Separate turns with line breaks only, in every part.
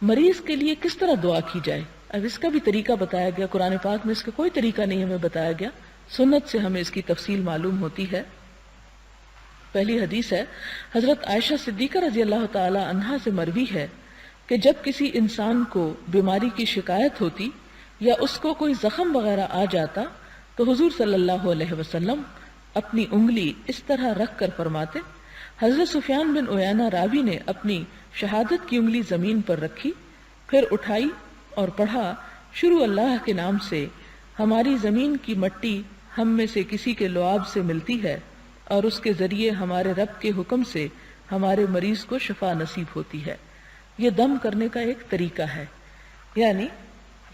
مریض کے لیے کس طرح دعا کی جائے، اب اس کا بھی طریقہ بتایا گیا. قرآن پاک میں اس کا کوئی طریقہ نہیں ہمیں بتایا گیا، سنت سے ہمیں اس کی تفصیل معلوم ہوتی ہے. پہلی حدیث ہے حضرت عائشہ صدیقہ رضی اللہ تعالی عنہا سے مروی ہے کہ جب کسی انسان کو بیماری کی شکایت ہوتی یا اس کو کوئی زخم وغیرہ آ جاتا تو حضور صلی اللہ علیہ وسلم اپنی انگلی اس طرح رکھ کر فرماتے. حضرت سفیان بن عیینہ راوی نے اپنی شہادت کی انگلی زمین پر رکھی، پھر اٹھائی اور پڑھا، شروع اللہ کے نام سے. ہماری زمین کی مٹی ہم میں سے کسی کے لعاب سے ملتی ہے اور اس کے ذریعے ہمارے رب کے حکم سے ہمارے مریض کو شفا نصیب ہوتی ہے. یہ دم کرنے کا ایک طریقہ ہے، یعنی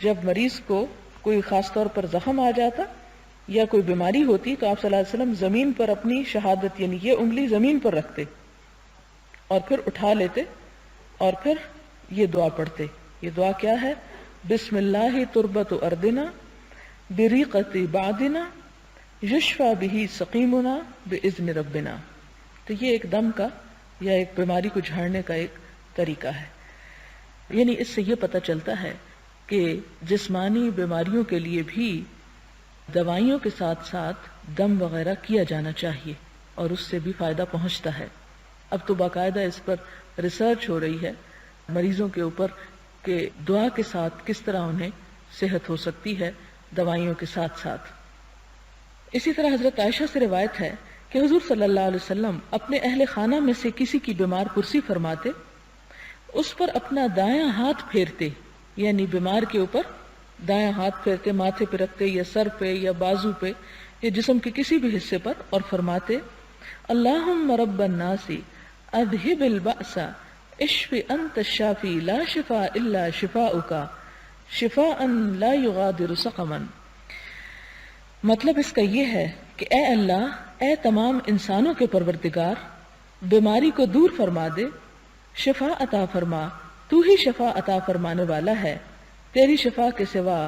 جب مریض کو کوئی خاص طور پر زخم آ جاتا یا کوئی بیماری ہوتی تو آپ صلی اللہ علیہ وسلم زمین پر اپنی شہادت یعنی یہ انگلی زمین پر رکھتے اور پھر اٹھا لیتے اور پھر یہ دعا پڑھتے. یہ دعا کیا ہے؟ بسم اللہ تربت اردنا بریقت بعدنا یشفى به سقیمنا باذن ربنا. تو یہ ایک دم کا یا ایک بیماری کو جھاڑنے کا ایک طریقہ ہے. یعنی اس سے یہ پتہ چلتا ہے کہ جسمانی بیماریوں کے لیے بھی دوائیوں کے ساتھ ساتھ دم وغیرہ کیا جانا چاہیے اور اس سے بھی فائدہ پہنچتا ہے. اب تو باقاعدہ اس پر ریسرچ ہو رہی ہے مریضوں کے اوپر کہ دعا کے ساتھ کس طرح انہیں صحت ہو سکتی ہے دوائیوں کے ساتھ ساتھ. اسی طرح حضرت عائشہ سے روایت ہے کہ حضور صلی اللہ علیہ وسلم اپنے اہل خانہ میں سے کسی کی بیمار پرسی فرماتے، اس پر اپنا دایاں ہاتھ پھیرتے، یعنی بیمار کے اوپر دایاں ہاتھ پھیرتے، ماتھے پہ رکھتے یا سر پہ یا بازو پہ یا جسم کے کسی بھی حصے پر، اور فرماتے اللہم رب الناس اذہب البأس اشف انت الشافی لا شفاء الا شفاؤک شفاء لا یغادر سقما. مطلب اس کا یہ ہے کہ اے اللہ، اے تمام انسانوں کے پروردگار، بیماری کو دور فرما دے، شفا عطا فرما، تو ہی شفا عطا فرمانے والا ہے، تیری شفا کے سوا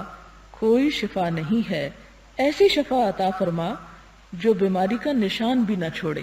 کوئی شفا نہیں ہے. ایسی شفا عطا فرما جو بیماری کا نشان بھی نہ چھوڑے.